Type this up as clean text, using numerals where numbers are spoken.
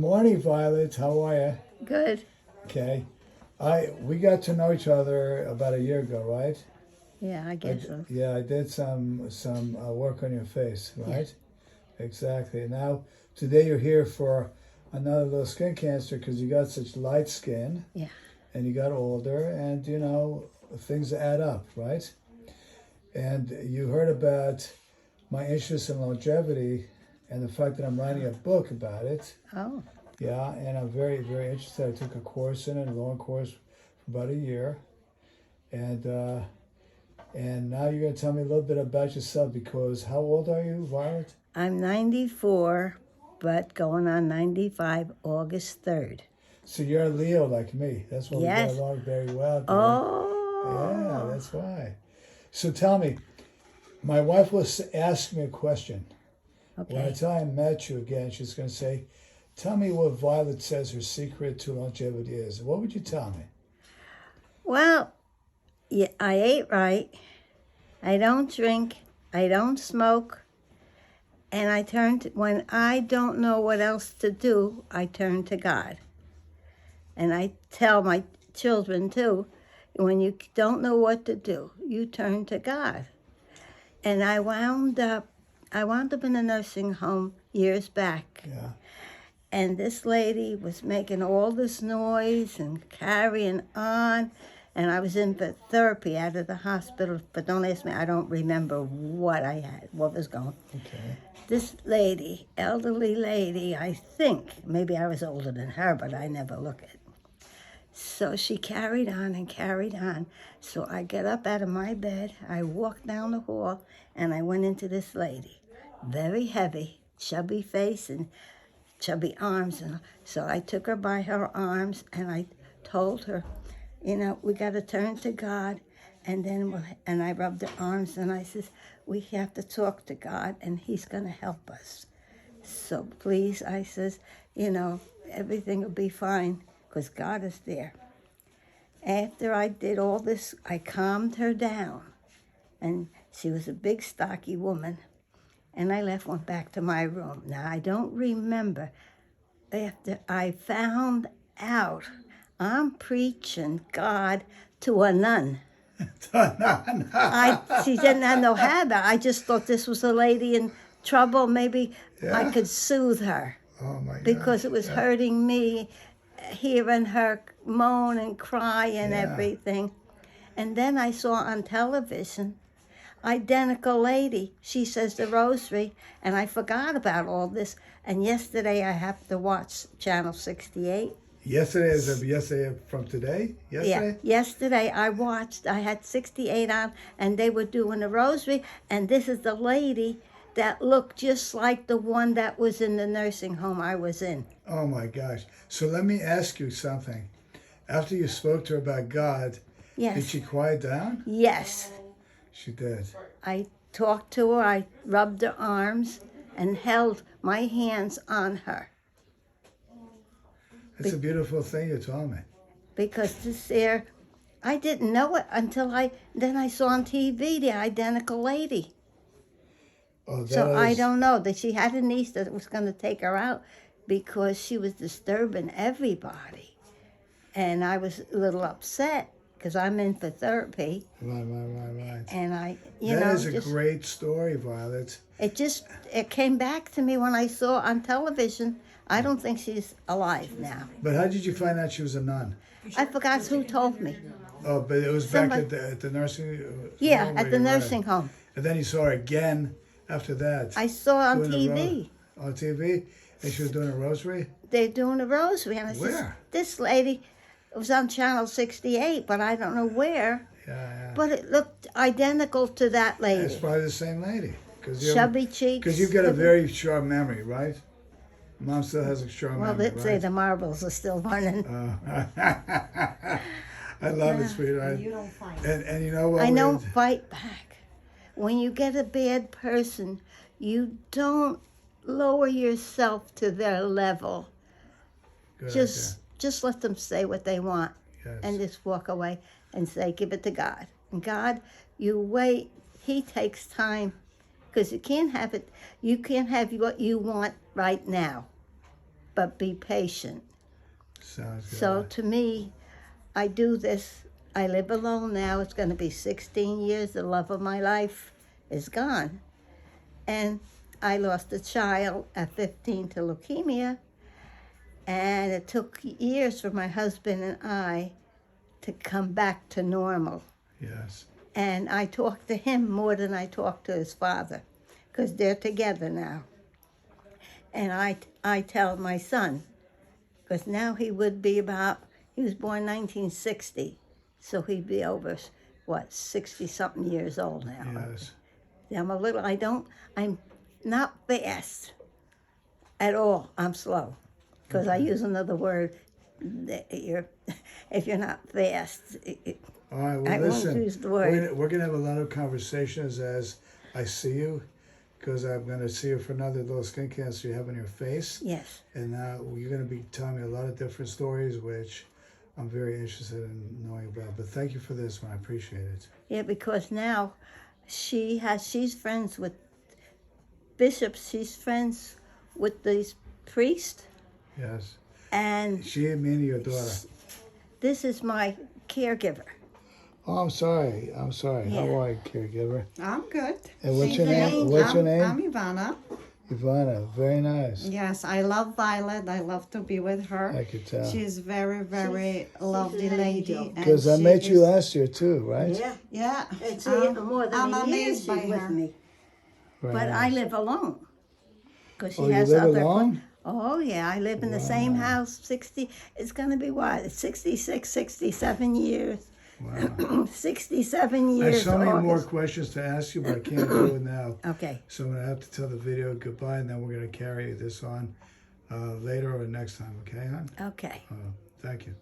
Morning, Violet. How are you? Good. Okay. We got to know each other about a year ago, right? Yeah, I guess so. Yeah, I did some work on your face, right? Exactly. Now today you're here for another little skin cancer because you got such light skin Yeah. and you got older, and things add up, right? And you heard about my interest in longevity and the fact that I'm writing a book about it. Oh, Yeah, and I'm very, very interested. I took a course in it, a long course for about a year. And now you're going to tell me a little bit about yourself because how old are you, Violet? I'm 94, but going on 95 August 3rd. So you're a Leo like me. That's why we get Yes. along very well, dear. Yeah, Oh. that's why. So tell me, my wife was asking me a question. When I Okay. tell her I met you again, she's going to say, tell me what Violet says her secret to longevity is. What would you tell me? Well, yeah, I ate right. I don't drink. I don't smoke. And when I don't know what else to do, I turn to God. And I tell my children too, when you don't know what to do, you turn to God. And I wound up in a nursing home years back. Yeah. And this lady was making all this noise and carrying on. And I was in for therapy out of the hospital. But don't ask me, I don't remember what I had, what was going on. Okay. This lady, elderly lady, I think, maybe I was older than her, but I never look at it. So she carried on and carried on. So I get up out of my bed, I walked down the hall, and I went into this lady. Very heavy, chubby face and chubby arms. And so I took her by her arms and I told her, we got to turn to God. And I rubbed her arms and I says, we have to talk to God and He's going to help us. So please, I says, everything will be fine because God is there. After I did all this, I calmed her down. And she was a big, stocky woman. And I went back to my room. Now, I don't remember. After I found out I'm preaching God to a nun. She didn't have no habit. I just thought this was a lady in trouble. Maybe I could soothe her. Oh my God. Because it was hurting me, hearing her moan and cry and everything. And then I saw on television, identical lady. She says the rosary, and I forgot about all this. And yesterday I have to watch Channel 68. Yesterday from today? Yesterday? Yeah, yesterday I had 68 on, and they were doing the rosary, and this is the lady that looked just like the one that was in the nursing home I was in. Oh my gosh. So let me ask you something. After you spoke to her about God, Yes. did she quiet down? Yes. She did. I talked to her, I rubbed her arms and held my hands on her. It's a beautiful thing you told me. Because I didn't know it until I saw on TV the identical lady. Oh, So I don't know that she had a niece that was going to take her out because she was disturbing everybody. And I was a little upset because I'm in for therapy. Right. And That is a great story, Violet. It came back to me when I saw on television. I don't think she's alive now. But how did you find out she was a nun? I forgot who told me. Oh, but it was back at the nursing home? Yeah, at the nursing home. And then you saw her again after that? I saw on TV. On TV? And she was doing a rosary? They're doing a rosary. And I said, this lady was on Channel 68, but I don't know where. Yeah. But it looked identical to that lady. It's probably the same lady. Chubby cheeks. Because you've got a very sharp memory, right? Mom still has a strong memory, let's say the marbles are still running. I love it, sweetheart. You don't fight. And you know what? I don't fight back. When you get a bad person, you don't lower yourself to their level. Good Just let them say what they want. Yes. And just walk away and say, give it to God. And God, you wait. He takes time. Because you can't have what you want right now. but be patient. Sounds good. So to me, I do this. I live alone now. It's going to be 16 years. The love of my life is gone. And I lost a child at 15 to leukemia. And it took years for my husband and I to come back to normal. Yes. And I talk to him more than I talk to his father, because they're together now. And I tell my son, because now he would be about, he was born 1960, so he'd be over, 60-something years old now. Yes. I'm not fast at all. I'm slow, because I use another word. If you're not fast, All right, well, I won't listen, use the word. we're gonna have a lot of conversations as I see you, because I'm gonna see you for another little skin cancer you have on your face, Yes. and now you're gonna be telling me a lot of different stories, which I'm very interested in knowing about. But thank you for this one. I appreciate it. Yeah, because now she's friends with bishops. She's friends with these priests, Yes. and She and me and your daughter. this is my caregiver. Oh, I'm sorry. I'm sorry. Yeah. How are you, caregiver? I'm good. And what's She's your an name? angel. What's your I'm name? Ivana. Ivana. Very nice. Yes, I love Violet. I love to be with her. I could tell. She's very, very lovely an lady. angel. and Because I she met you is- last year too, right? Yeah, It's more than I'm a year amazed she's by with her. me. Very But nice. I live alone. Because she Oh, you has live other. alone? Oh, yeah. I live in the same house 60. It's going to be what? 66, 67 years. Wow. 67 I years. have so many more August. questions to ask you, but I can't do it now. Okay. So I'm going to have to tell the video goodbye, and then we're going to carry this on later or next time, okay, hon? Okay. Thank you.